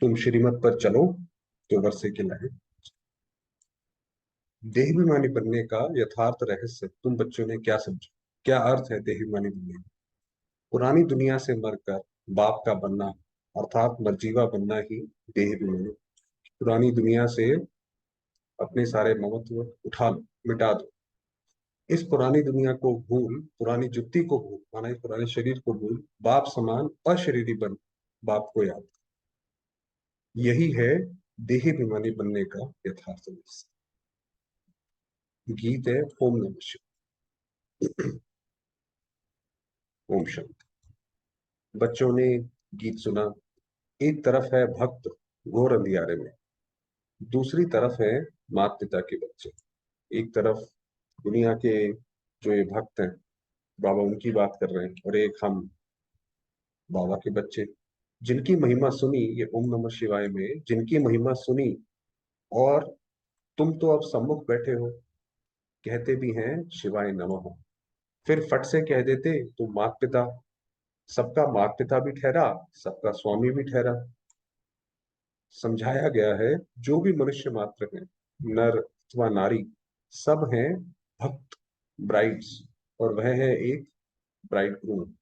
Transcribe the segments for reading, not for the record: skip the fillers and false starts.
तुम श्रीमत पर चलो तो वर्षे के लाए। देहाभिमानी बनने का यथार्थ रहस्य तुम बच्चों ने क्या समझा? क्या अर्थ है देहाभिमानी बनने का? पुरानी दुनिया से मरकर बाप का बनना अर्थात निर्जीवा बनना ही देहाभिमानी। पुरानी दुनिया से अपने सारे ममत्व उठा लो, मिटा दो। इस पुरानी दुनिया को भूल, पुरानी जुत्ती को भूल, माना इस पुराने शरीर को भूल, बाप समान अशरीरी बन बाप को याद। यही है देहाभिमानी बनने का यथार्थ रहस्य। गीत है ओम नमः शिवाय। ओम शांति। बच्चों ने गीत सुना। एक तरफ है भक्त घोर अंधियारे में, दूसरी तरफ है माता पिता के बच्चे। एक तरफ दुनिया के जो ये भक्त हैं, बाबा उनकी बात कर रहे हैं, और एक हम बाबा के बच्चे जिनकी महिमा सुनी, ये ओम नमः शिवाय में जिनकी महिमा सुनी। और तुम तो अब सम्मुख बैठे हो, कहते भी हैं शिवाय नमः, फिर फट से कह देते तुम माता पिता। सबका माता पिता भी ठहरा, सबका स्वामी भी ठहरा। समझाया गया है जो भी मनुष्य मात्र हैं, नर अथवा नारी, सब हैं भक्त ब्राइड्स, और वह है एक ब्राइड ग्रूम,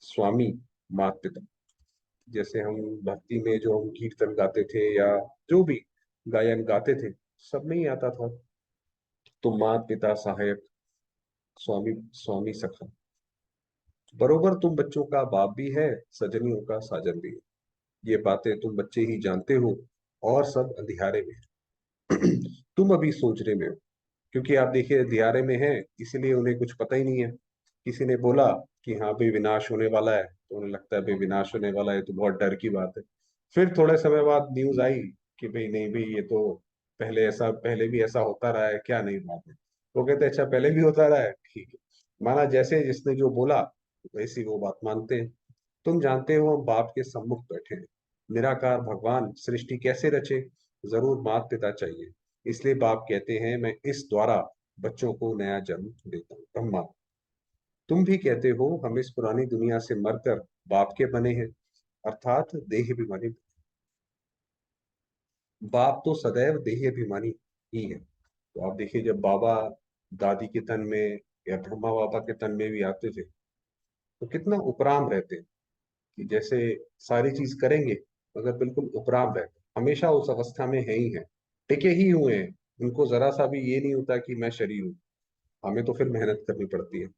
स्वामी माता पिता। जैसे हम भक्ति में जो हम कीर्तन गाते थे या जो भी गायन गाते थे, सब में ही आता था तो माता पिता सहायक, स्वामी स्वामी सखा। बरोबर तुम बच्चों का बाप भी है, सजनियों का साजन भी है। ये बातें तुम बच्चे ही जानते हो, और सब अंधियारे में हैं। तुम अभी सोचने में हो, क्योंकि आप देखिए अंधियारे में हैं, इसीलिए उन्हें कुछ पता ही नहीं है। किसी ने बोला कि हाँ भाई विनाश होने वाला है, तो उन्हें लगता है भाई विनाश होने वाला है तो बहुत डर की बात है। फिर थोड़े समय बाद न्यूज आई कि भाई नहीं भाई, ये तो पहले भी ऐसा होता रहा है, क्या नहीं बात है। वो कहते हैं अच्छा पहले भी होता रहा है, ठीक है। माना जैसे जिसने जो बोला वैसी वो बात मानते हैं। तुम जानते हो हम बाप के सम्मुख बैठे हैं। निराकार भगवान सृष्टि कैसे रचे? जरूर माता पिता चाहिए। इसलिए बाप कहते हैं मैं इस द्वारा बच्चों को नया जन्म देता हूँ। ब्रह्मा, तुम भी कहते हो हम इस पुरानी दुनिया से मरकर बाप के बने हैं, अर्थात देह अभिमानी। बाप तो सदैव देह अभिमानी ही है। तो आप देखिए जब बाबा दादी के तन में या ब्रह्मा बाबा के तन में भी आते थे, तो कितना उपराम रहते हैं कि जैसे सारी चीज करेंगे मगर बिल्कुल उपराम रहते हैं। हमेशा उस अवस्था में है ही है, टिके ही हुए हैं। उनको जरा सा भी ये नहीं होता कि मैं शरीर हूँ। हमें तो फिर मेहनत करनी पड़ती है।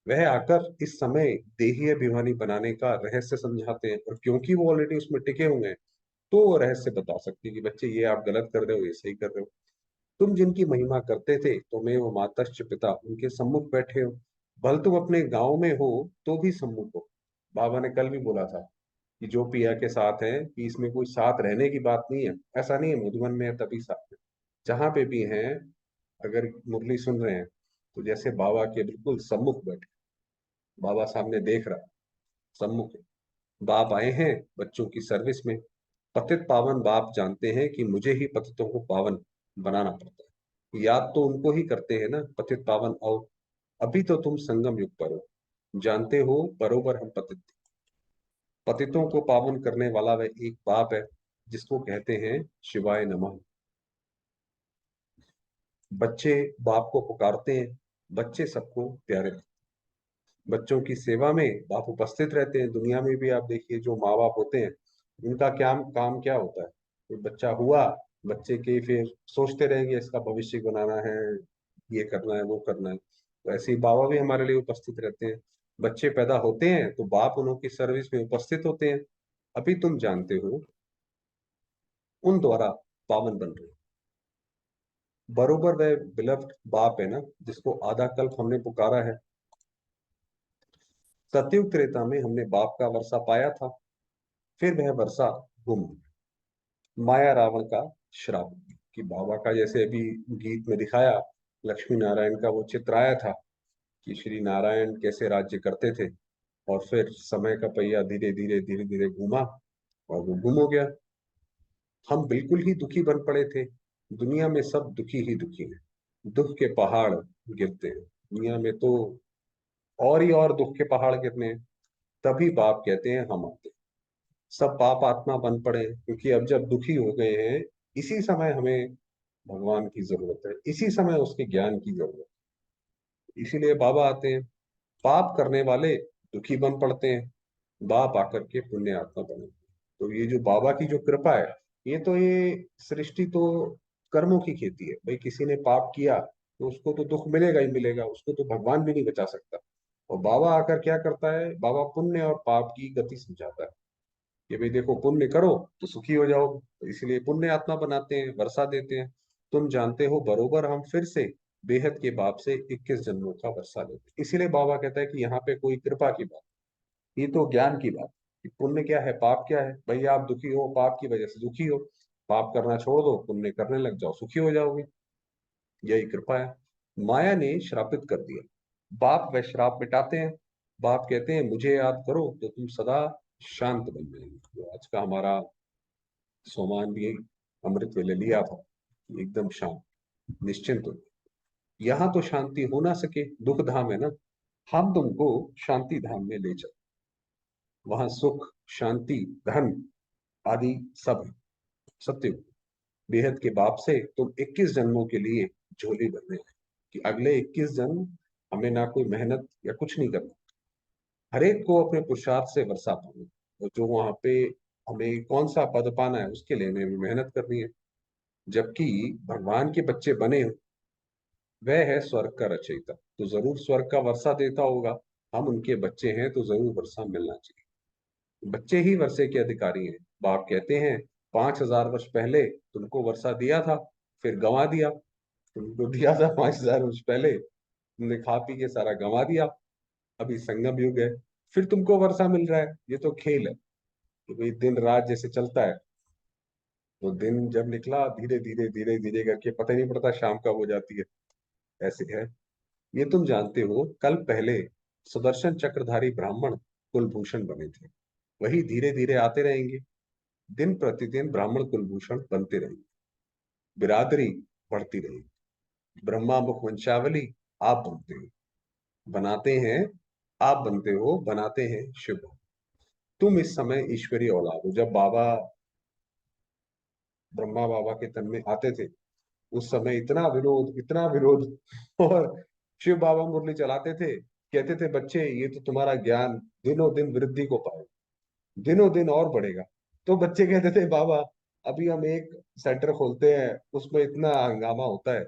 वह आकर इस समय देही अभिमानी बनाने का रहस्य समझाते हैं, और क्योंकि वो ऑलरेडी उसमें टिके हुए हैं, तो वो रहस्य बता सकते हैं कि बच्चे ये आप गलत कर रहे हो, ये सही कर रहे हो। तुम जिनकी महिमा करते थे, तुम्हें वो मातश्च पिता उनके सम्मुख बैठे हो। भल तुम अपने गांव में हो तो भी सम्मुख हो। बाबा ने कल भी बोला था कि जो पिया के साथ है, कि इसमें कोई साथ रहने की बात नहीं है। ऐसा नहीं है मधुबन में है तभी साथ है, जहां पे भी हैं। अगर मुरली सुन रहे हैं तो जैसे बाबा के बिल्कुल सम्मुख बैठे, बाबा सामने देख रहा है, सम्मुख है। बाप आए हैं बच्चों की सर्विस में। पतित पावन बाप जानते हैं कि मुझे ही पतितों को पावन बनाना पड़ता है। याद तो उनको ही करते हैं ना, पतित पावन और। अभी तो तुम संगम युग पर हो, जानते हो बरोबर हम पतित थे। पतितों को पावन करने वाला वह एक बाप है, जिसको कहते हैं शिवाय नमः। बच्चे बाप को पुकारते हैं, बच्चे सबको प्यारे लगते हैं। बच्चों की सेवा में बाप उपस्थित रहते हैं। दुनिया में भी आप देखिए जो माँ बाप होते हैं, उनका क्या काम क्या होता है? कोई बच्चा हुआ, बच्चे के फिर सोचते रहेंगे इसका भविष्य बनाना है, ये करना है वो करना है। तो ऐसे ही बाबा भी हमारे लिए उपस्थित रहते हैं। बच्चे पैदा होते हैं तो बाप उनकी सर्विस में उपस्थित होते हैं। अभी तुम जानते हो उन द्वारा पावन बन रहे हो। बरोबर वह बिलव्ड बाप है ना, जिसको आधा कल्प हमने पुकारा है। सतयुग त्रेता में हमने बाप का वर्षा पाया था, फिर वह वर्षा गुम। माया रावण का श्राप, कि बाबा का जैसे अभी गीत में दिखाया, लक्ष्मी नारायण का वो चित्र आया था कि श्री नारायण कैसे राज्य करते थे, और फिर समय का पहिया धीरे धीरे घूमा और वो गुम हो गया। हम बिल्कुल ही दुखी बन पड़े थे। दुनिया में सब दुखी ही दुखी हैं, दुख के पहाड़ गिरते हैं दुनिया में तो, और ही और दुख के पहाड़ गिरने हैं। तभी बाप कहते हैं हम आते हैं। सब पाप आत्मा बन पड़े, क्योंकि अब जब दुखी हो गए हैं, इसी समय हमें भगवान की जरूरत है, इसी समय उसके ज्ञान की जरूरत है। इसीलिए बाबा आते हैं। पाप करने वाले दुखी बन पड़ते हैं, बाप आकर के पुण्य आत्मा बने। तो ये जो बाबा की जो कृपा है, ये सृष्टि तो कर्मों की खेती है भाई। किसी ने पाप किया तो उसको तो दुख मिलेगा ही मिलेगा, उसको तो भगवान भी नहीं बचा सकता। और बाबा आकर क्या करता है, बाबा पुण्य और पाप की गति समझाता है कि भाई देखो, पुण्य करो तो सुखी हो जाओ। तो इसलिए पुण्य आत्मा बनाते हैं, वर्षा देते हैं। तुम जानते हो बरोबर, हम फिर से बेहद के बाप से 21 जन्मों का वर्षा लेते हैं। इसीलिए बाबा कहता है कि यहाँ पे कोई कृपा की बात, ये तो ज्ञान की बात कि पुण्य क्या है, पाप क्या है। भाई आप दुखी हो, पाप की वजह से दुखी हो, पाप करना छोड़ दो, पुण्य करने लग जाओ, सुखी हो जाओगे। यही कृपा है। माया ने श्रापित कर दिया, बाप वह श्राप मिटाते हैं। बाप कहते हैं मुझे याद करो तो तुम सदा शांत बन जाएंगे। तो आज का हमारा सोमान भी अमृत वेले लिया था कि एकदम शांत, निश्चिंत हो। यहाँ तो शांति हो ना सके, दुख धाम है ना, हम तुमको शांति धाम में ले चल। वहां सुख, शांति, धन आदि सब है। सत्य बेहद के बाप से तुम 21 जन्मों के लिए झोली भरने हैं, कि अगले 21 जन्म हमें ना कोई मेहनत या कुछ नहीं करना, हर एक को अपने पुरुषार्थ से वर्षा पाना। और जो वहां पे हमें कौन सा पद पाना है, उसके लिए हमें मेहनत करनी है। जबकि भगवान के बच्चे बने, वह है स्वर्ग का रचयिता, तो जरूर स्वर्ग का वर्षा देता होगा। हम उनके बच्चे हैं तो जरूर वर्षा मिलना चाहिए। बच्चे ही वर्षे के अधिकारी हैं। बाप कहते हैं 5,000 वर्ष पहले तुमको वर्षा दिया था, फिर गंवा दिया। तुमको दिया था 5,000 वर्ष पहले, तुमने खा पी के सारा गंवा दिया। अभी संगम युग है, फिर तुमको वर्षा मिल रहा है। ये तो खेल है कि भाई दिन रात जैसे चलता है, तो दिन जब निकला धीरे धीरे धीरे धीरे करके पता ही नहीं पड़ता शाम कब हो जाती है। ऐसे है। ये तुम जानते हो, कल पहले सुदर्शन चक्रधारी ब्राह्मण कुलभूषण बने थे, वही धीरे धीरे आते रहेंगे। दिन प्रतिदिन ब्राह्मण कुलभूषण बनते रहेंगे, बिरादरी बढ़ती रहेगी। ब्रह्मा मुख वंशावली आप बनते हो, बनाते हैं। आप बनते हो, बनाते हैं शुभ। तुम इस समय ईश्वरीय औलाद हो। जब बाबा ब्रह्मा बाबा के तन में आते थे, उस समय इतना विरोध, इतना विरोध। और शिव बाबा मुरली चलाते थे, कहते थे बच्चे ये तो तुम्हारा ज्ञान दिनों दिन वृद्धि को पाए, दिनों दिन और बढ़ेगा। तो बच्चे कहते थे बाबा अभी हम एक सेंटर खोलते हैं, उसमें इतना हंगामा होता है,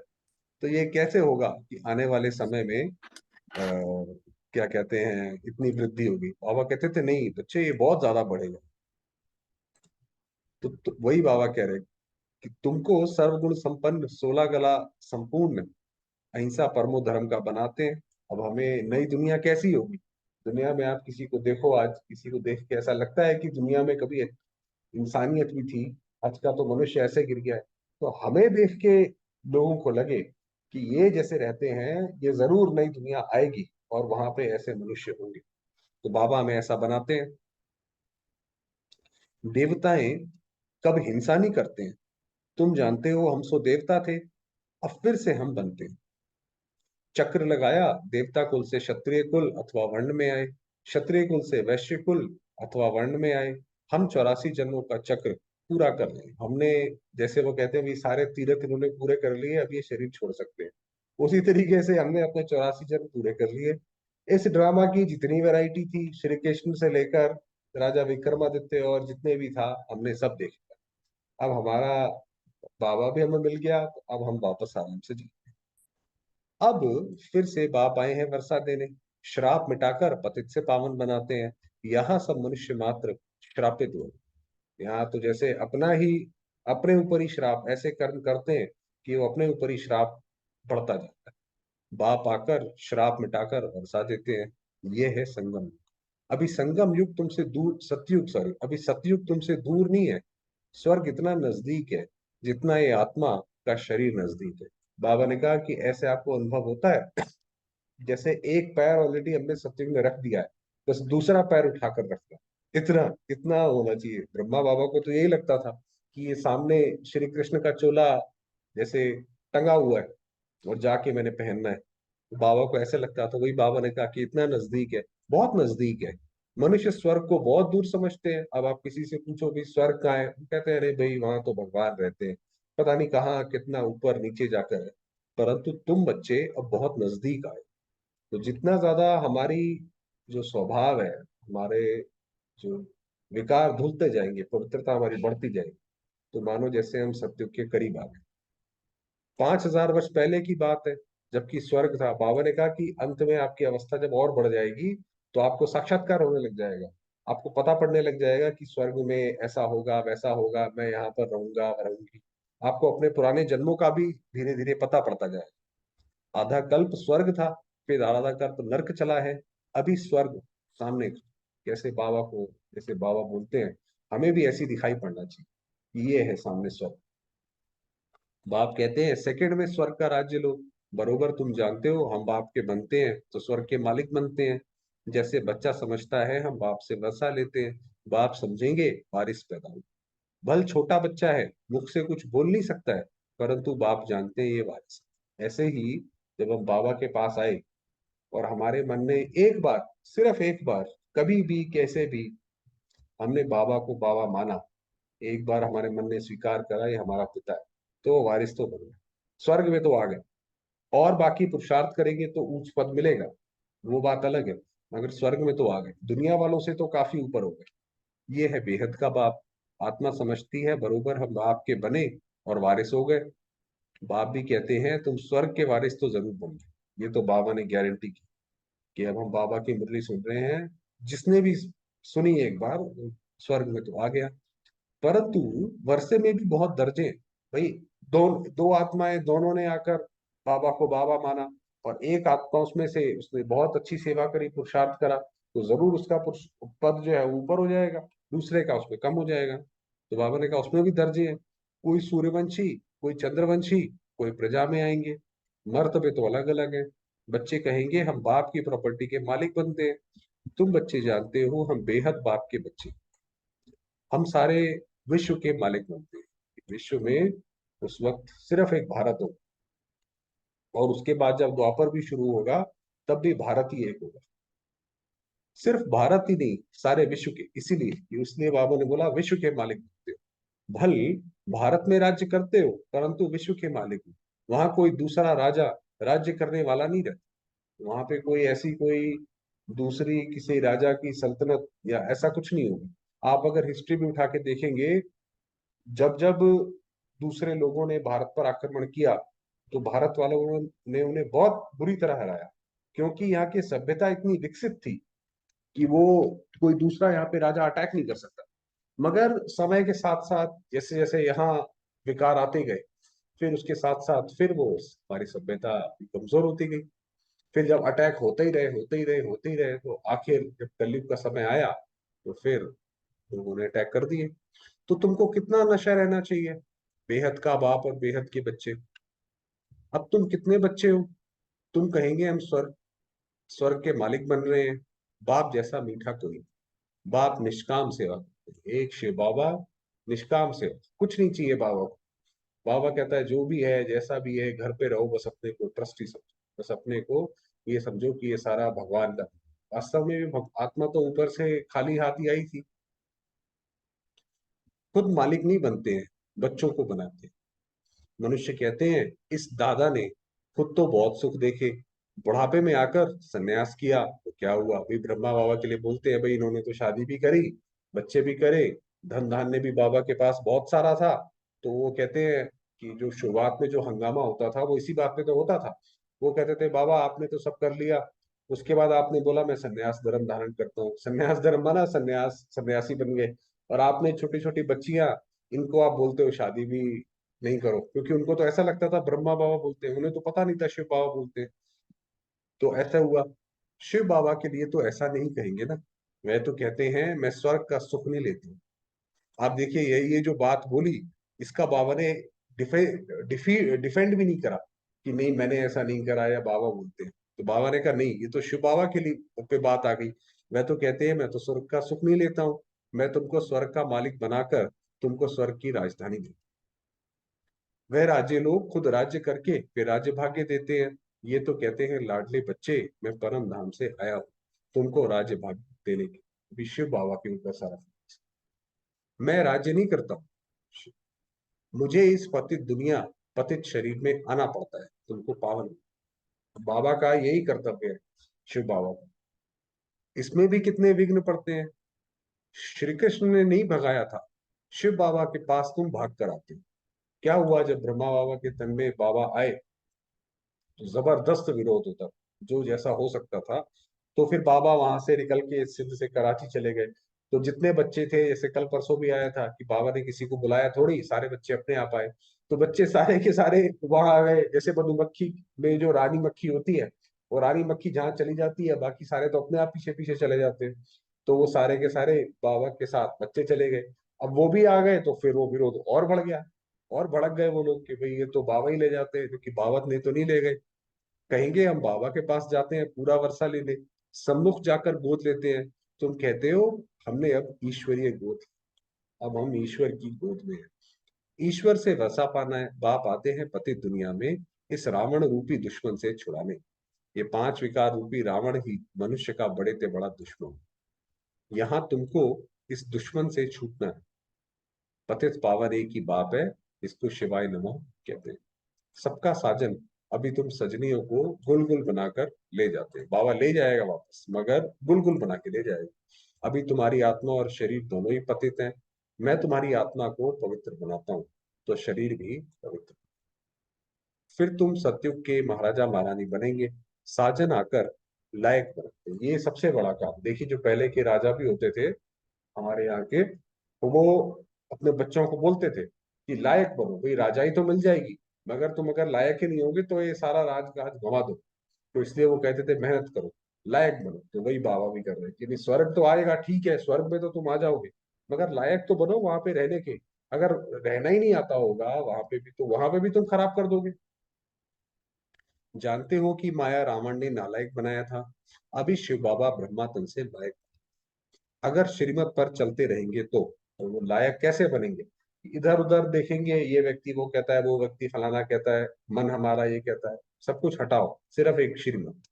तो ये कैसे होगा कि आने वाले समय में क्या कहते हैं इतनी वृद्धि होगी। बाबा कहते थे नहीं बच्चे, ये बहुत ज्यादा बढ़ेगा। तो वही बाबा कह रहे कि तुमको सर्वगुण संपन्न, 16 कला संपूर्ण, अहिंसा परमो धर्म का बनाते हैं। अब हमें नई दुनिया कैसी होगी। दुनिया में आप किसी को देखो, आज किसी को देख के ऐसा लगता है कि दुनिया में कभी इंसानियत भी थी, आज का तो मनुष्य ऐसे गिर गया है। तो हमें देख के लोगों को लगे कि ये जैसे रहते हैं, ये जरूर नई दुनिया आएगी और वहां पे ऐसे मनुष्य होंगे। तो बाबा हमें ऐसा बनाते हैं। देवताएं कब हिंसा नहीं करते हैं। तुम जानते हो हम सो देवता थे, अब फिर से हम बनते हैं। चक्र लगाया, देवता कुल से क्षत्रिय कुल अथवा वर्ण में आए, क्षत्रिय कुल से वैश्य कुल अथवा वर्ण में आए। हम 84 जन्मों का चक्र पूरा कर लें हमने। जैसे वो कहते हैं भी सारे तीर्थ इन्होंने पूरे कर लिए, अब ये शरीर छोड़ सकते हैं। उसी तरीके से हमने अपने 84 जन्म पूरे कर लिए। इस ड्रामा की जितनी वैरायटी थी, श्री कृष्ण से लेकर राजा विक्रमादित्य और जितने भी था, हमने सब देख लिया। अब हमारा बाबा भी हमें मिल गया, तो अब हम वापस आराम से जी। अब फिर से बाप आए हैं वर्षा देने, श्राप मिटाकर पतित से पावन बनाते हैं। यहाँ सब मनुष्य मात्र श्रापित हुए। यहाँ तो जैसे अपना ही, अपने ऊपर ही श्राप ऐसे कर्म करते हैं कि वो अपने ऊपर ही श्राप बढ़ता जाता है। बाप आकर श्राप मिटाकर वर्षा देते हैं। ये है संगम। अभी संगम युग तुमसे दूर, सतयुग सॉरी, अभी सतयुग तुमसे दूर नहीं है। स्वर्ग इतना नजदीक है जितना ये आत्मा का शरीर नजदीक है। बाबा ने कहा कि ऐसे आपको अनुभव होता है जैसे एक पैर ऑलरेडी हमने सत्युग में रख दिया है, बस दूसरा पैर उठाकर रखना। इतना इतना होना चाहिए। ब्रह्मा बाबा को तो यही लगता था कि ये सामने श्री कृष्ण का चोला जैसे टंगा हुआ है और जाके मैंने पहनना है। तो बाबा को ऐसे लगता था। वही बाबा ने कहा कि इतना नजदीक है, बहुत नजदीक है। मनुष्य स्वर्ग को बहुत दूर समझते हैं। अब आप किसी से पूछो भी स्वर्ग कहाँ है, वो कहते हैं अरे भाई वहां तो भगवान रहते हैं, पता नहीं कहाँ कितना ऊपर नीचे जाकर है। परंतु तुम बच्चे अब बहुत नजदीक आए। तो जितना ज्यादा हमारी जो स्वभाव है, हमारे जो विकार धुलते जाएंगे, पवित्रता हमारी बढ़ती जाएगी, तो मानो जैसे हम सत्य के करीब आ गए। 5,000 वर्ष पहले की बात है, जबकि स्वर्ग था। बाबा ने कहा कि अंत में आपकी अवस्था जब और बढ़ जाएगी तो आपको साक्षात्कार होने लग जाएगा, आपको पता पड़ने लग जाएगा कि स्वर्ग में ऐसा होगा वैसा होगा, मैं यहाँ पर रहूंगा रहूंगी। आपको अपने पुराने जन्मों का भी धीरे धीरे पता पड़ता जाएगा। आधा कल्प स्वर्ग था, फिर आधा कल्प नर्क चला है, अभी स्वर्ग सामने। कैसे बाबा को, जैसे बाबा बोलते हैं, हमें भी ऐसी दिखाई पड़ना चाहिए कि ये है सामने स्वर्ग। बाप कहते हैं सेकंड में स्वर्ग का राज्य लो। बरोबर तुम जानते हो, हम बाप के बनते हैं तो स्वर्ग के मालिक बनते हैं। जैसे बच्चा समझता है, हम बाप से वसा लेते हैं। बाप समझेंगे, वारिस पैदा हो। भल छोटा बच्चा है, मुख से कुछ बोल नहीं सकता है, परंतु बाप जानते हैं ये वारिस है। ऐसे ही जब हम बाबा के पास आए और हमारे मन में एक बार, सिर्फ एक बार, कभी भी कैसे भी हमने बाबा को बाबा माना, एक बार हमारे मन ने स्वीकार करा ये हमारा पिता है, तो वारिस तो बन गए, स्वर्ग में तो आ गए। और बाकी पुरुषार्थ करेंगे तो उच्च पद मिलेगा, वो बात अलग है। मगर स्वर्ग में तो आ गए, दुनिया वालों से तो काफी ऊपर हो गए। ये है बेहद का बाप। आत्मा समझती है बरोबर हम बाप के बने और वारिस हो गए। बाप भी कहते हैं तुम स्वर्ग के वारिस तो जरूर बन गए। ये तो बाबा ने गारंटी की कि अब हम बाबा की मुरली सुन रहे हैं, जिसने भी सुनी एक बार, स्वर्ग में तो आ गया। परंतु वर्षे में भी बहुत दर्जे हैं। भाई दो दो आत्माएं, दोनों ने आकर बाबा को बाबा माना, और एक आत्मा उसमें से उसने बहुत अच्छी सेवा करी, पुरुषार्थ करा, तो जरूर उसका पुरुष पद जो है वो ऊपर हो जाएगा, दूसरे का उसमें कम हो जाएगा। तो बाबा ने कहा उसमें भी दर्जे हैं, कोई सूर्यवंशी, कोई चंद्रवंशी, कोई प्रजा में आएंगे। मर्तबे तो अलग अलग है। बच्चे कहेंगे हम बाप की प्रॉपर्टी के मालिक बनते हैं। तुम बच्चे जानते हो हम बेहद बाप के बच्चे, हम सारे विश्व के मालिक बनते हैं। विश्व में उस वक्त सिर्फ एक भारत हो, और उसके बाद जब द्वापर भी शुरू होगा तब भी भारत ही एक होगा। सिर्फ भारत ही नहीं, सारे विश्व के। इसीलिए इसलिए बाबा ने बोला विश्व के मालिक बनते हो। भल भारत में राज्य करते हो, परंतु विश्व के मालिक हो। वहां कोई दूसरा राजा राज्य करने वाला नहीं रहता। वहां पे कोई ऐसी कोई दूसरी किसी राजा की सल्तनत या ऐसा कुछ नहीं होगा। आप अगर हिस्ट्री में उठा के देखेंगे, जब जब दूसरे लोगों ने भारत पर आक्रमण किया तो भारत वालों ने उन्हें बहुत बुरी तरह हराया, क्योंकि यहाँ की सभ्यता इतनी विकसित थी कि वो कोई दूसरा यहाँ पे राजा अटैक नहीं कर सकता। मगर समय के साथ साथ जैसे जैसे यहाँ विकार आते गए, फिर उसके साथ साथ फिर वो हमारी सभ्यता कमजोर होती गई। फिर जब अटैक होते ही रहे होते ही रहे होते ही रहे, तो आखिर जब कलयुग का समय आया तो फिर लोगों ने अटैक कर दिए। तो तुमको कितना नशा रहना चाहिए, बेहद का बाप और बेहद के बच्चे। अब तुम कितने बच्चे हो, तुम कहेंगे हम स्वर्ग स्वर्ग के मालिक बन रहे हैं। बाप जैसा मीठा कोई नहीं। बाप निष्काम सेवा करते हैं। एक शिव बाबा, निष्काम सेवा, कुछ नहीं चाहिए बाबा को। बाबा कहता है जो भी है जैसा भी है, घर पे रहो, बस अपने को ट्रस्टी समझो, बस अपने को ये समझो कि ये सारा भगवान का। वास्तव में भी आत्मा तो ऊपर से खाली हाथ ही आई थी। खुद मालिक नहीं बनते हैं, बच्चों को बनाते हैं। मनुष्य कहते हैं इस दादा ने खुद तो बहुत सुख देखे, बुढ़ापे में आकर सन्यास किया तो क्या हुआ। अभी ब्रह्मा बाबा के लिए बोलते हैं भाई इन्होंने तो शादी भी करी, बच्चे भी करे, धन धान्य भी बाबा के पास बहुत सारा था। तो वो कहते हैं कि जो शुरुआत में जो हंगामा होता था वो इसी बात पे तो होता था। वो कहते थे बाबा आपने तो सब कर लिया, उसके बाद आपने बोला मैं सन्यास धर्म धारण करता हूँ, सन्यास धर्म माना सन्यास, सन्यासी बन गए। और आपने छोटी छोटी बच्चियां, इनको आप बोलते हो शादी भी नहीं करो, क्योंकि उनको तो ऐसा लगता था ब्रह्मा बाबा बोलते हैं, उन्हें तो पता नहीं था शिव बाबा बोलते हैं। तो ऐसा हुआ। शिव बाबा के लिए तो ऐसा नहीं कहेंगे ना, वह तो कहते हैं मैं स्वर्ग का सुख नहीं लेती हूँ। आप देखिए ये जो बात बोली, इसका बाबा ने डिफेंड भी नहीं करा कि नहीं मैंने ऐसा नहीं करा या बाबा बोलते हैं। तो बाबा ने कहा नहीं, ये तो शिव बाबा के लिए पे बात आ गई। वह तो कहते हैं मैं तो स्वर्ग का सुख नहीं लेता हूँ, मैं तुमको स्वर्ग का मालिक बनाकर तुमको स्वर्ग की राजधानी दे। वह राज्य लोग खुद राज्य करके फिर राज्य भाग्य देते हैं। ये तो कहते हैं लाडले बच्चे मैं परम धाम से आया हूँ तुमको राज्य भाग्य देने के। अभी शिव बाबा के ऊपर सारा। मैं राज्य नहीं करता हूँ, मुझे इस पतित दुनिया, पतित शरीर में आना पड़ता है तुमको पावन। बाबा का यही कर्तव्य है, शिव बाबा का। इसमें भी कितने विघ्न पड़ते हैं। श्री कृष्ण ने नहीं भगाया था, शिव बाबा के पास तुम भाग कर आते हो। क्या हुआ जब ब्रह्मा बाबा के तन में बाबा आए, तो जबरदस्त विरोध होता, जो जैसा हो सकता था। तो फिर बाबा वहां से निकल के सिद्ध से कराची चले गए। तो जितने बच्चे थे, जैसे कल परसों भी आया था कि बाबा ने किसी को बुलाया थोड़ी, सारे बच्चे अपने आप आए। तो बच्चे सारे के सारे वहां आ गए। जैसे मधुमक्खी में जो रानी मक्खी होती है, वो रानी मक्खी जहाँ चली जाती है, बाकी सारे तो अपने आप पीछे पीछे चले जाते हैं। तो वो सारे के सारे बाबा के साथ बच्चे चले गए। अब वो भी आ गए, तो फिर वो विरोध और बढ़ गया। और भड़क गए वो लोग कि भाई ये तो बाबा ही ले जाते हैं, क्योंकि बाबा ने तो नहीं ले गए। कहेंगे हम बाबा के पास जाते हैं पूरा वर्षा लेने, सम्मुख जाकर गोद लेते हैं। तुम कहते हो हमने अब ईश्वरीय गोद, अब हम ईश्वर की गोद में हैं। ईश्वर से वसा पाना है, बाप आते हैं पतित दुनिया में इस रावण रूपी दुश्मन से छुड़ाने। ये पांच विकार रूपी रावण ही मनुष्य का बड़े से बड़ा दुश्मन। यहाँ तुमको इस दुश्मन से छूटना है। पतित पावन एक ही बाप है, इसको शिवाय नमः कहते हैं। सबका साजन, अभी तुम सजनियों को गुलगुल बनाकर ले जाते हैं। बाबा ले जाएगा वापस, मगर गुलगुल बना के ले जाएगा। अभी तुम्हारी आत्मा और शरीर दोनों ही पतित हैं। मैं तुम्हारी आत्मा को पवित्र बनाता हूँ, तो शरीर भी पवित्र। फिर तुम सतयुग के महाराजा महारानी बनेंगे। साजन आकर लायक बनाते हैं। ये सबसे बड़ा काम देखिए, जो पहले के राजा भी होते थे हमारे यहाँ के, तो वो अपने बच्चों को बोलते थे कि लायक बनो, भाई राजाई तो मिल जाएगी, मगर तुम अगर लायक ही नहीं होगे तो ये सारा राजकाज गंवा दो। तो इसलिए वो कहते थे मेहनत करो, लायक बनो। तो वही बाबा भी कर रहे हैं कि नहीं, स्वर्ग तो आएगा, ठीक है, स्वर्ग में तो तुम आ जाओगे, मगर लायक तो बनो वहां पे रहने के। अगर रहना ही नहीं आता होगा वहां पे भी, तो वहां पे भी तुम खराब कर दोगे। जानते हो कि माया रावण ने नालायक बनाया था, अभी शिव बाबा ब्रह्मा तन से लायक। अगर श्रीमत पर चलते रहेंगे तो वो लायक कैसे बनेंगे। इधर उधर देखेंगे, ये व्यक्ति वो कहता है, वो व्यक्ति फलाना कहता है, मन हमारा ये कहता है, सब कुछ हटाओ, सिर्फ एक श्रीमत।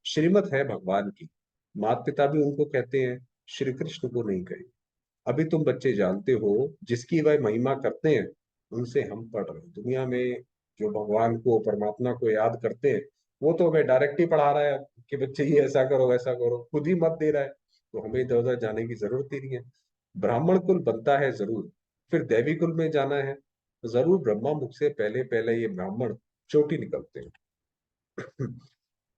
श्रीमत है भगवान की। माता पिता भी उनको कहते हैं, श्री कृष्ण को नहीं कहे। अभी तुम बच्चे जानते हो, जिसकी वह महिमा करते हैं उनसे हम पढ़ रहे हैं दुनिया में। जो भगवान को, परमात्मा को याद करते हैं, वो तो हमें डायरेक्ट ही पढ़ा रहा है कि बच्चे ये ऐसा करो वैसा करो, खुद ही मत दे रहा है। तो हमें इधर उधर जाने की जरूरत ही नहीं है। ब्राह्मण कुल बनता है जरूर, फिर दैवी कुल में जाना है जरूर। ब्रह्मा मुख से पहले पहले ये ब्राह्मण चोटी निकलते हैं।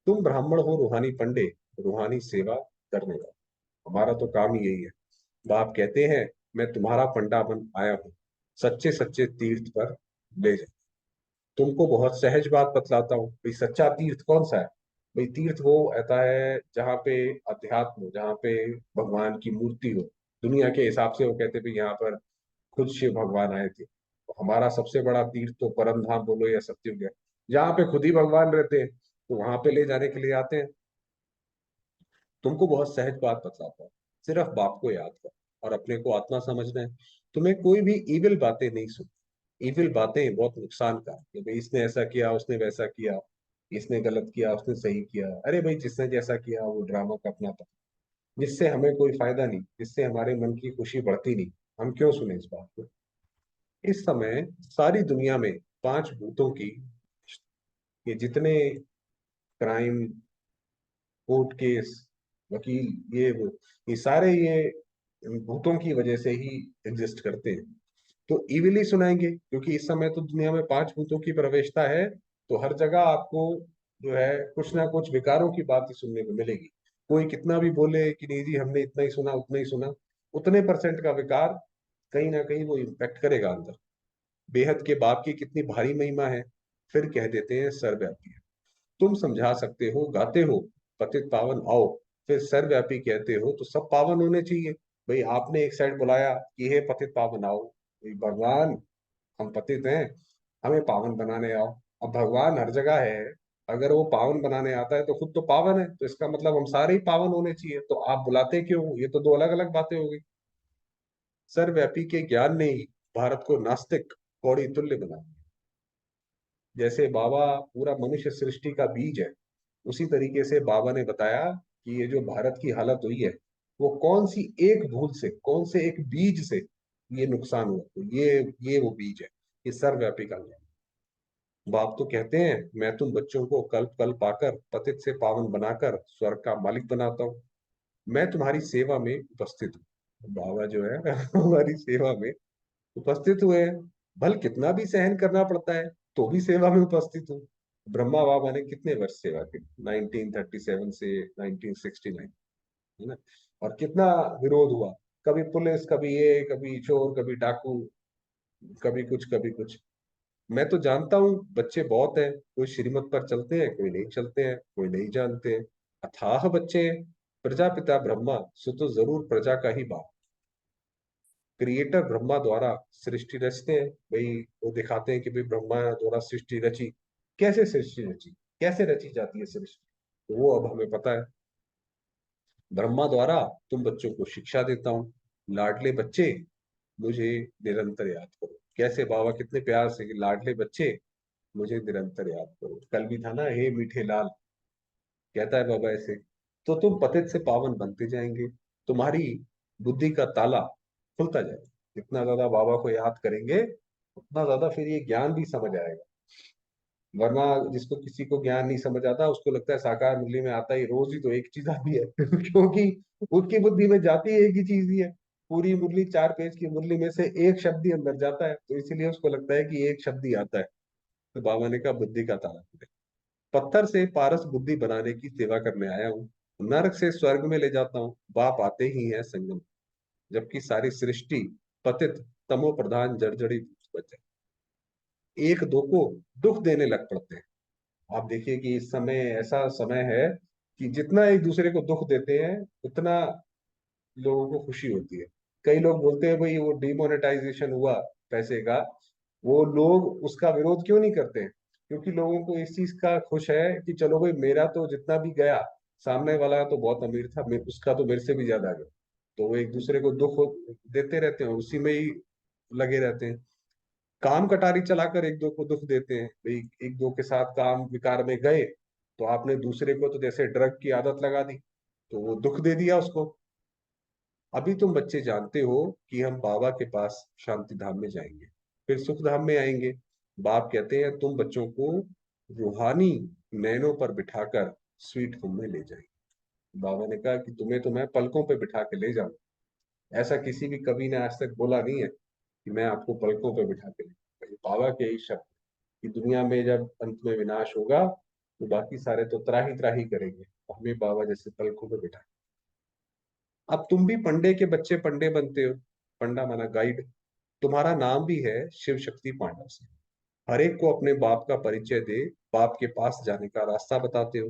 तुम ब्राह्मण हो रूहानी पंडे, रूहानी सेवा करने का, हमारा तो काम ही यही है। बाप कहते हैं मैं तुम्हारा पंडा बन आया हूँ, सच्चे सच्चे तीर्थ पर ले जा। तुमको बहुत सहज बात बतलाता हूँ, भाई सच्चा तीर्थ कौन सा है। भाई तीर्थ वो ऐसा है जहाँ पे अध्यात्म हो, जहाँ पे भगवान की मूर्ति हो। दुनिया के हिसाब से वो कहते भाई यहाँ पर खुद शिव भगवान आए थे। तो हमारा सबसे बड़ा तीर्थ तो परम धाम बोलो या सत्युग है, जहाँ पे खुद ही भगवान रहते हैं। तो वहां पे ले जाने के लिए आते हैं। तुमको बहुत सहज बात बतलाता हूँ, सिर्फ बाप को याद कर और अपने को आत्मा समझना है। तुम्हें कोई भी इविल बातें नहीं सुन। इविल बातें बहुत नुकसान का कि भाई इसने ऐसा किया, उसने वैसा किया, इसने गलत किया, उसने सही किया। अरे भाई जिसने जैसा किया वो ड्रामा का अपना था, जिससे हमें कोई फायदा नहीं, जिससे हमारे मन की खुशी बढ़ती नहीं। हम क्यों सुने इस बात को। इस समय सारी दुनिया में पांच भूतों की, ये जितने क्राइम, कोर्ट केस, वकील, ये वो, ये सारे ये भूतों की वजह से ही एग्जिस्ट करते हैं। तो इविली सुनाएंगे, क्योंकि इस समय तो दुनिया में पांच भूतों की प्रवेशता है। तो हर जगह आपको जो है कुछ ना कुछ विकारों की बात ही सुनने को मिलेगी। कोई कितना भी बोले कि नहीं जी हमने इतना ही सुना, उतना ही सुना, उतने परसेंट का विकार कहीं ना कहीं वो इम्पेक्ट करेगा अंदर। बेहद के बाप की कितनी भारी महिमा है, फिर कह देते हैं सर्वव्यापी है। तुम समझा सकते हो, गाते हो पतित पावन आओ, फिर सर्वव्यापी कहते हो, तो सब पावन होने चाहिए। भाई आपने एक साइड बुलाया कि हे पतित पावन आओ, भाई भगवान हम पतित हैं, हमें पावन बनाने आओ। अब भगवान हर जगह है, अगर वो पावन बनाने आता है तो खुद तो पावन है, तो इसका मतलब हम सारे ही पावन होने चाहिए। तो आप बुलाते क्यों, ये तो दो अलग अलग बातें हो गई। सर्वव्यापी के ज्ञान ने ही भारत को नास्तिक कौड़ी तुल्य बना दिया। जैसे बाबा पूरा मनुष्य सृष्टि का बीज है, उसी तरीके से बाबा ने बताया कि ये जो भारत की हालत हुई है, वो कौन सी एक भूल से, कौन से एक बीज से ये नुकसान हुआ, तो ये वो बीज है, ये सर्वव्यापी कल्याण। बाप तो कहते हैं, मैं तुम बच्चों को कल्प कल्प आकर पतित से पावन बनाकर स्वर्ग का मालिक बनाता हूँ, मैं तुम्हारी सेवा में उपस्थित हूँ। बाबा जो है हमारी सेवा में उपस्थित हुए हैं। भल कितना भी सहन करना पड़ता है तो भी सेवा में उपस्थित हूँ। ब्रह्मा बाबा ने कितने वर्ष सेवा की, 1937 से 1969, है ना। और कितना विरोध हुआ, कभी पुलिस, कभी ये, कभी चोर, कभी डाकू, कभी कुछ कभी कुछ। मैं तो जानता हूँ बच्चे बहुत हैं, कोई श्रीमत पर चलते हैं, कोई नहीं चलते हैं, कोई नहीं जानते हैं। अथाह बच्चे हैं। प्रजापिता ब्रह्मा सो तो जरूर प्रजा का ही बाप। क्रिएटर ब्रह्मा द्वारा सृष्टि रचते हैं भाई। वो दिखाते हैं कि भाई ब्रह्मा द्वारा सृष्टि रची। कैसे सृष्टि रची, कैसे रची जाती है सृष्टि, तो वो अब हमें पता है। ब्रह्मा द्वारा तुम बच्चों को शिक्षा देता हूँ, लाडले बच्चे मुझे निरंतर याद करो। कैसे बाबा कितने प्यार से कि लाडले बच्चे मुझे निरंतर याद करो। कल भी था ना, हे मीठे लाल, कहता है बाबा ऐसे। तो तुम पतित से पावन बनते जाएंगे, तुम्हारी बुद्धि का ताला खुलता जाएगा। जितना ज्यादा बाबा को याद करेंगे उतना ज्यादा फिर ये ज्ञान भी समझ आएगा। वरना जिसको किसी को ज्ञान नहीं समझ आता, उसको लगता है साकार मुरली में आता ही रोज ही तो एक चीज आती है क्योंकि उसकी बुद्धि में जाती है एक ही चीज ही है। पूरी मुरली 4 पेज की मुरली में से एक शब्द ही अंदर जाता है, तो इसीलिए उसको लगता है कि एक शब्द ही आता है। तो बाबा ने कहा बुद्धि का ताला खुले। पत्थर से पारस बुद्धि बनाने की सेवा करने आया हूँ, नरक से स्वर्ग में ले जाता हूँ, बाप आते ही है संगम। जबकि सारी सृष्टि पतित तमो प्रधान जर्जरी बचे, एक दो को दुख देने लग पड़ते हैं। आप देखिए कि इस समय ऐसा समय है कि जितना एक दूसरे को दुख देते हैं उतना लोगों को खुशी होती है। कई लोग बोलते हैं भाई वो डिमोनेटाइजेशन हुआ पैसे का, वो लोग उसका विरोध क्यों नहीं करते हैं? क्योंकि लोगों को इस चीज का खुश है कि चलो भाई मेरा तो जितना भी गया, सामने वाला तो बहुत अमीर था, उसका तो मेरे से भी ज्यादा गया। तो वो एक दूसरे को दुख देते रहते हैं, उसी में ही लगे रहते हैं। काम कटारी चलाकर एक दो को दुख देते हैं भाई, एक दो के साथ काम विकार में गए तो आपने दूसरे को तो जैसे ड्रग की आदत लगा दी, तो वो दुख दे दिया उसको। अभी तुम बच्चे जानते हो कि हम बाबा के पास शांति धाम में जाएंगे, फिर सुख धाम में आएंगे। बाप कहते हैं तुम बच्चों को रूहानी नैनों पर बिठाकर स्वीट होम में ले जाएंगे। बाबा ने कहा कि तुम्हें तो मैं पलकों पे बिठा के ले जाऊं। ऐसा किसी भी कवि ने आज तक बोला नहीं है कि मैं आपको पलकों पे बिठा के ले जाऊंगा। ये बाबा के ही शब्द कि दुनिया में जब अंत में विनाश होगा तो बाकी सारे तो त्राही त्राही करेंगे, तो हमें बाबा जैसे पलकों पे बिठा। अब तुम भी पंडे के बच्चे पंडे बनते हो। पंडा माना गाइड। तुम्हारा नाम भी है शिव शक्ति पांडा से। हर एक को अपने बाप का परिचय दे, बाप के पास जाने का रास्ता बताते हो।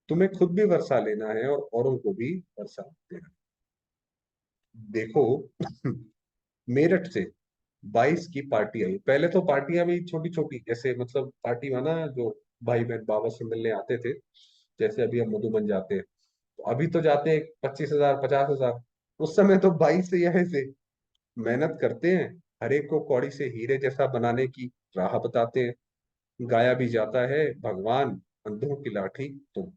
तुम्हें खुद भी वर्षा लेना है और औरों को भी वर्षा देना। देखो मेरठ से 22 की पार्टी आई। पहले तो पार्टियां भी छोटी छोटी, जैसे मतलब पार्टी माना जो भाई बहन बाबा से मिलने आते थे, जैसे अभी हम मधुबन जाते हैं, तो अभी तो जाते हैं 25,000 50,000। उस समय तो 22 से यहाँ से मेहनत करते हैं, हर एक को कौड़ी से हीरे जैसा बनाने की राह बताते हैं। गाया भी जाता है भगवान अंधों की लाठी तुम।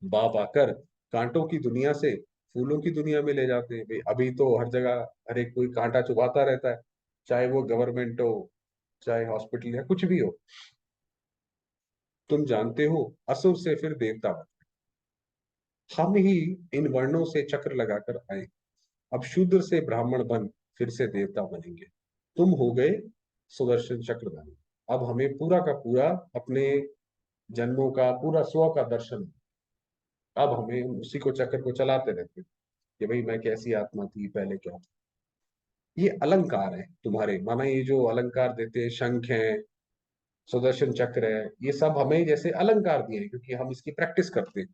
बाप आकर कांटों की दुनिया से फूलों की दुनिया में ले जाते हैं भाई। अभी तो हर जगह हर एक कोई कांटा चुभाता रहता है, चाहे वो गवर्नमेंट हो, चाहे हॉस्पिटल या कुछ भी हो। तुम जानते हो असुर से फिर देवता बने, हम ही इन वर्णों से चक्र लगाकर आए। अब शूद्र से ब्राह्मण बन फिर से देवता बनेंगे। तुम हो गए सुदर्शन चक्रधारी। अब हमें पूरा का पूरा अपने जन्मों का पूरा स्व का दर्शन। अब हमें उसी को चक्र को चलाते रहते हैं कि भाई मैं कैसी आत्मा थी पहले, क्या था। ये अलंकार है तुम्हारे, माना ये जो अलंकार देते हैं, शंख है, सुदर्शन चक्र है, ये सब हमें जैसे अलंकार दिए हैं क्योंकि हम इसकी प्रैक्टिस करते हैं।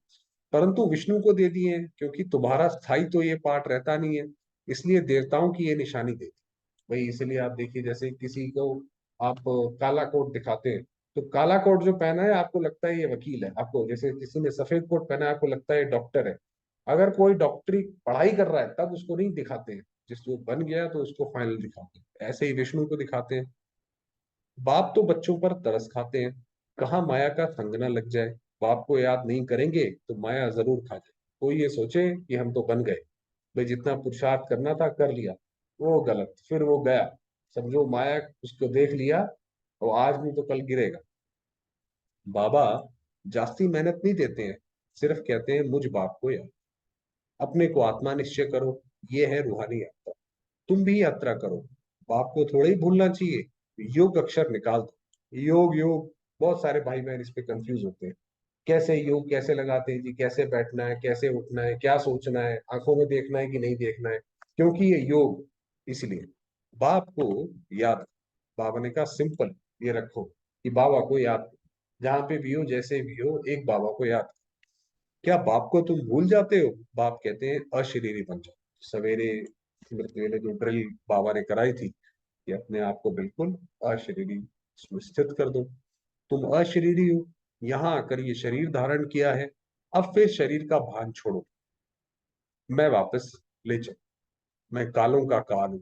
परंतु विष्णु को दे दिए हैं क्योंकि तुम्हारा स्थायी तो ये पाठ रहता नहीं है, इसलिए देवताओं की ये निशानी देती है। भाई इसलिए आप देखिए, जैसे किसी को आप काला कोट दिखाते हैं, तो काला कोट जो पहना है आपको लगता है ये वकील है, आपको जैसे किसी ने सफेद कोट पहना है आपको लगता है ये डॉक्टर है। अगर कोई डॉक्टरी पढ़ाई कर रहा है तब उसको नहीं दिखाते हैं, जिस जो बन गया तो उसको फाइनल दिखाते हैं। ऐसे ही विष्णु को दिखाते हैं। बाप तो बच्चों पर तरस खाते हैं, कहाँ माया का संग न लग जाए। बाप को याद नहीं करेंगे तो माया जरूर खा जाए। कोई ये सोचे कि हम तो बन गए, भाई जितना पुरुषार्थ करना था कर लिया, वो गलत, फिर वो गया, समझो माया उसको देख लिया, और आज नहीं तो कल गिरेगा। बाबा जास्ती मेहनत नहीं देते हैं, सिर्फ कहते हैं मुझ बाप को याद, अपने को आत्मा निश्चय करो, ये है रूहानी यात्रा। तुम भी यात्रा करो, बाप को थोड़ा ही भूलना चाहिए, योग अक्षर निकाल दो। योग योग, बहुत सारे भाई बहन इस पे कंफ्यूज होते हैं, कैसे योग कैसे लगाते हैं जी, कैसे बैठना है, कैसे उठना है, क्या सोचना है, आंखों में देखना है कि नहीं देखना है, क्योंकि ये योग। इसलिए बाप को याद, बाबा ने कहा सिंपल ये रखो कि बाबा को याद करो। जहां पे भी हो, जैसे भी हो, एक बाबा को याद। क्या बाप को तुम भूल जाते हो? बाप कहते हैं अशरीरी बन जाओ। सवेरे मृत्यु वेले जो ड्रिल बाबा ने कराई थी कि अपने आप को बिल्कुल अशरीरी इसमें स्थित कर दो। तुम अशरीरी हो, यहाँ आकर ये शरीर धारण किया है, अब फिर शरीर का भान छोड़ो, मैं वापस ले चल, मैं कालों का काल हूं,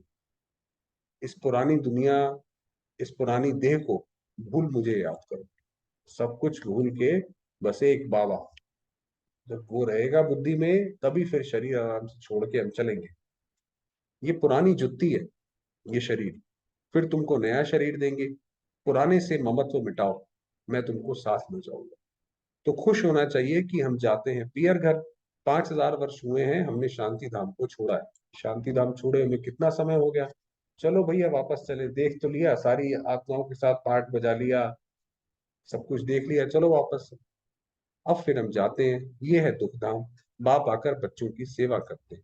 इस पुरानी दुनिया, इस पुरानी देह को भूल मुझे याद करो, सब कुछ भूल के बस एक बाबा, जब वो रहेगा बुद्धि में तभी फिर शरीर आराम से छोड़ के हम चलेंगे। ये पुरानी जुत्ती है ये शरीर, फिर तुमको नया शरीर देंगे, पुराने से ममत्व मिटाओ, मैं तुमको साथ ले जाऊंगा। तो खुश होना चाहिए कि हम जाते हैं पियर घर। 5,000 वर्ष हुए हैं हमने शांति धाम को छोड़ा है, शांति धाम छोड़े हमें कितना समय हो गया, चलो भैया वापस चले, देख तो लिया, सारी आत्माओं के साथ पाठ बजा लिया, सब कुछ देख लिया, चलो वापस। अब फिर हम जाते हैं, ये है दुख धाम। बाप आकर बच्चों की सेवा करते हैं।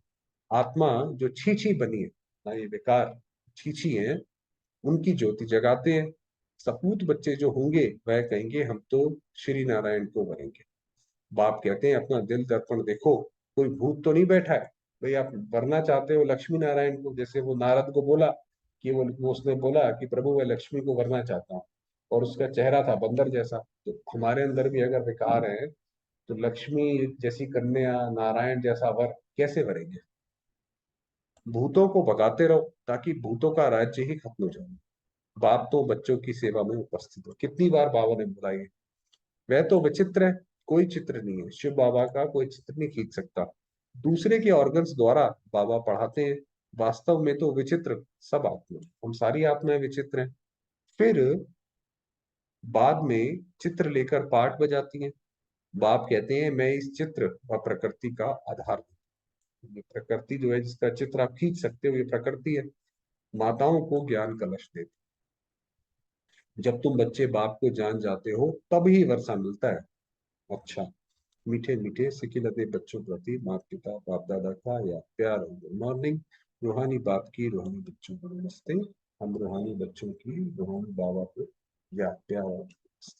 आत्मा जो छी बनी है ना, ये बेकार छी है, उनकी ज्योति जगाते हैं। सपूत बच्चे जो होंगे वह कहेंगे हम तो श्री नारायण को बनेंगे। बाप कहते हैं अपना दिल दर्पण देखो, कोई भूत तो नहीं बैठा है। भाई आप वरना चाहते हो लक्ष्मी नारायण को, जैसे वो नारद को बोला कि वो उसने बोला कि प्रभु मैं लक्ष्मी को वरना चाहता हूँ, और उसका चेहरा था बंदर जैसा। तो हमारे अंदर भी अगर विकार है, तो लक्ष्मी जैसी कन्या, नारायण जैसा वर कैसे वरेंगे? भूतों को भगाते रहो ताकि भूतों का राज्य ही खत्म हो जाए। बाप तो बच्चों की सेवा में उपस्थित हो, कितनी बार बाबा ने बुलाई है। वह तो विचित्र है, कोई चित्र नहीं है, शिव बाबा का कोई चित्र नहीं खींच सकता। दूसरे के ऑर्गन्स द्वारा बाबा पढ़ाते हैं, वास्तव में तो विचित्र सब आत्मा, हम सारी आत्माएं विचित्र हैं। फिर बाद में चित्र लेकर पाठ बजाती हैं। बाप कहते हैं मैं इस चित्र व प्रकृति का आधार हूं। ये प्रकृति जो है जिसका चित्र आप खींच सकते हो, ये प्रकृति है। माताओं को ज्ञान कलश देती, जब तुम बच्चे बाप को जान जाते हो तभी वर्षा मिलता है। अच्छा, मीठे मीठे सिकिलते बच्चों प्रति माता पिता बाप दादा का या प्यार और गुड मॉर्निंग। रूहानी बाप की रूहानी बच्चों को नमस्ते। हम रूहानी बच्चों की रूहानी बाबा को या प्यार और नमस्ते।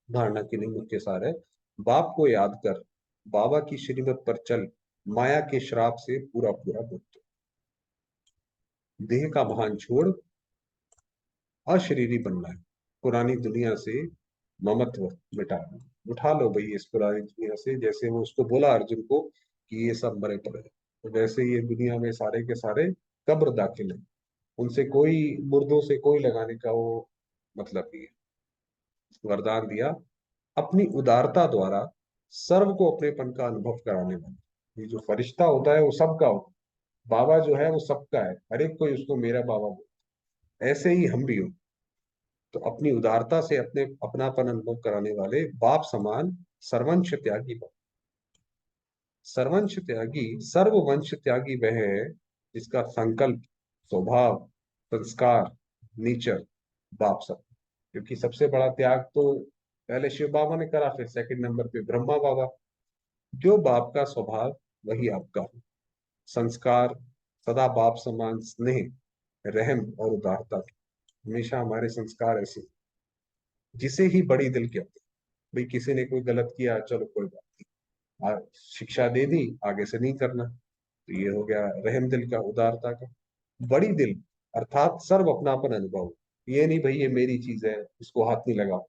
धारणा के लिए मुख्य सार है, बाप को याद कर, बाबा की श्रीमत पर चल, माया के श्राप से पूरा पूरा मुक्त। देह का भान छोड़, अशरीरी बनना है, पुरानी दुनिया से ममत्व मिटाना, उठा लो भाई इस पुरानी दुनिया से, जैसे वो उसको बोला अर्जुन को कि ये सब मरे पड़े हैं। तो वैसे ये दुनिया में सारे के सारे कब्र दाखिल है, उनसे कोई, मुर्दों से कोई लगाने का वो मतलब नहीं है। वरदान दिया, अपनी उदारता द्वारा सर्व को अपनेपन का अनुभव कराने वाला। ये जो फरिश्ता होता है वो सबका होता है, बाबा जो है वो सबका है, हर एक कोई उसको मेरा बाबा बोलता है। ऐसे ही हम भी हो, तो अपनी उदारता से अपने अपनापन अनुभव कराने वाले बाप समान सर्वंश त्यागी बनो। सर्वंश त्यागी, सर्ववंश त्यागी वह है जिसका संकल्प, स्वभाव, संस्कार, नेचर बाप सब। क्योंकि सबसे बड़ा त्याग तो पहले शिव बाबा ने करा, फिर सेकंड नंबर पे ब्रह्मा बाबा। जो बाप का स्वभाव वही आपका हो। संस्कार, सदा बाप समान स्नेह, रहम और उदारता, हमेशा हमारे संस्कार ऐसे। जिसे ही बड़ी दिल कहते हैं। भाई किसी ने कोई गलत किया, चलो कोई बात नहीं, शिक्षा दे दी, आगे से नहीं करना, तो ये हो गया रहम दिल का, उदारता का। बड़ी दिल अर्थात सर्व अपनापन अनुभव, ये नहीं भाई ये मेरी चीज है इसको हाथ नहीं लगाओ,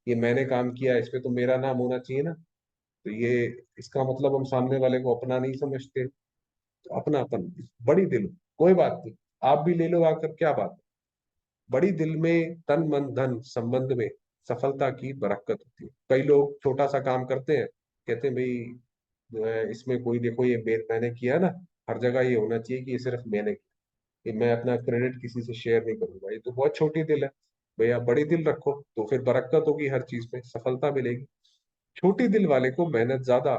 ये मैंने काम किया इस पे तो मेरा नाम होना चाहिए ना, तो ये इसका मतलब हम सामने वाले को अपना नहीं समझते। तो अपनापन, बड़ी दिल, कोई बात नहीं, आप भी ले लो आकर, क्या बात है। बड़ी दिल में तन मन धन संबंध में सफलता की बरकत होती है। कई लोग छोटा सा काम करते हैं, कहते हैं भाई जो है इसमें कोई देखो ये मैंने किया ना, हर जगह ये होना चाहिए कि ये सिर्फ मैंने किया, कि मैं अपना क्रेडिट किसी से शेयर नहीं करूंगा। ये तो बहुत छोटी दिल है। भैया बड़ी दिल रखो तो फिर बरकत होगी, हर चीज में सफलता मिलेगी। छोटी दिल वाले को मेहनत ज्यादा।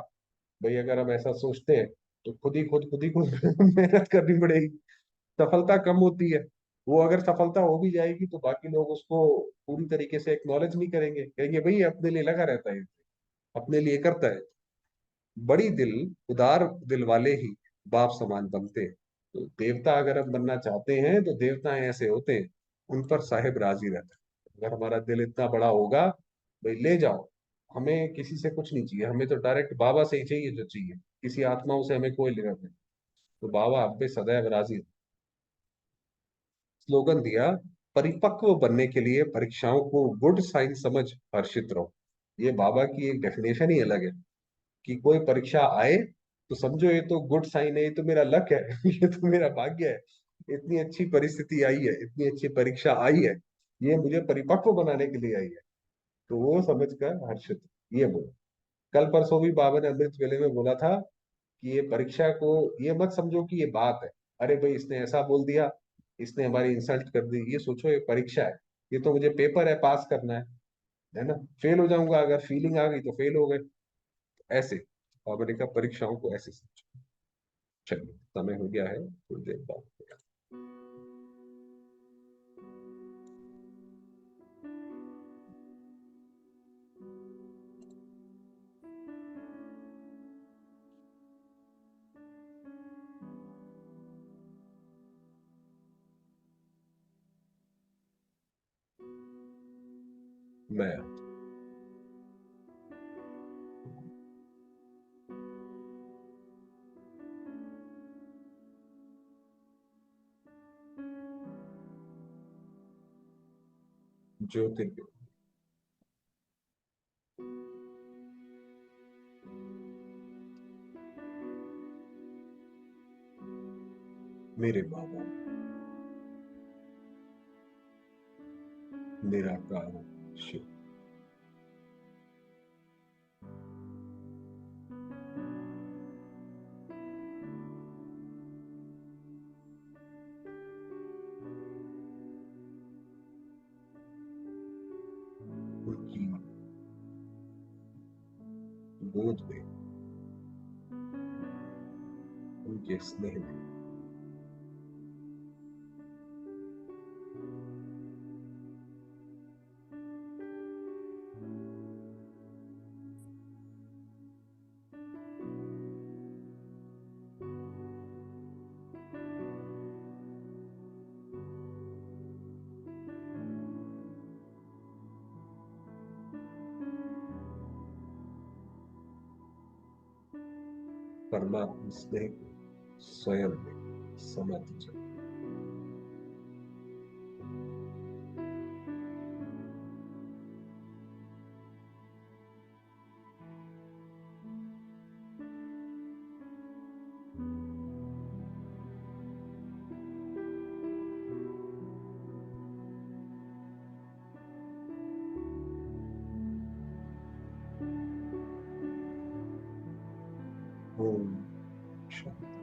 भाई अगर हम ऐसा सोचते हैं तो खुद ही खुद मेहनत करनी पड़ेगी, सफलता कम होती है। वो अगर सफलता हो भी जाएगी तो बाकी लोग उसको पूरी तरीके से एक्नॉलेज नहीं करेंगे, कहेंगे भाई ये अपने लिए लगा रहता है, अपने लिए करता है। बड़ी दिल, उदार दिल वाले ही बाप समान बनते हैं। तो देवता अगर हम बनना चाहते हैं तो देवता ऐसे होते हैं, उन पर साहिब राजी रहता है। अगर हमारा दिल इतना बड़ा होगा, भाई ले जाओ, हमें किसी से कुछ नहीं चाहिए, हमें तो डायरेक्ट बाबा से ही चाहिए जो चाहिए, किसी आत्माओं से हमें कोई लेना नहीं। तो बाबा आप पे सदैव राजी। स्लोगन दिया, परिपक्व बनने के लिए परीक्षाओं को गुड साइन समझ हर्षित रहो। ये बाबा की एक डेफिनेशन ही अलग है, कि कोई परीक्षा आए तो समझो ये तो गुड साइन है, ये तो मेरा लक है ये तो मेरा भाग्य है, इतनी अच्छी परिस्थिति आई है, इतनी अच्छी परीक्षा आई है, ये मुझे परिपक्व बनाने के लिए आई है। तो वो समझ कर हर्षित, ये बोलो। कल परसों भी बाबा ने अमृत वेले में बोला था कि ये परीक्षा को ये मत समझो कि ये बात है, अरे भाई इसने ऐसा बोल दिया, इसने हमारी इंसल्ट कर दी, ये सोचो ये परीक्षा है, ये तो मुझे पेपर है, पास करना है ना। फेल हो जाऊंगा, अगर फीलिंग आ गई तो फेल हो गए, ऐसे। और मैंने कहा परीक्षाओं को ऐसे समझो। चलिए समय हो गया है, थोड़ी देर बाद। मैं ज्योतिर्विद, मेरे बाबा, निराकार शिव। उनकी गोद में, उनके स्नेह में, परमात्मा स्नेह को स्वयं में समाधि जब। ओम शांति।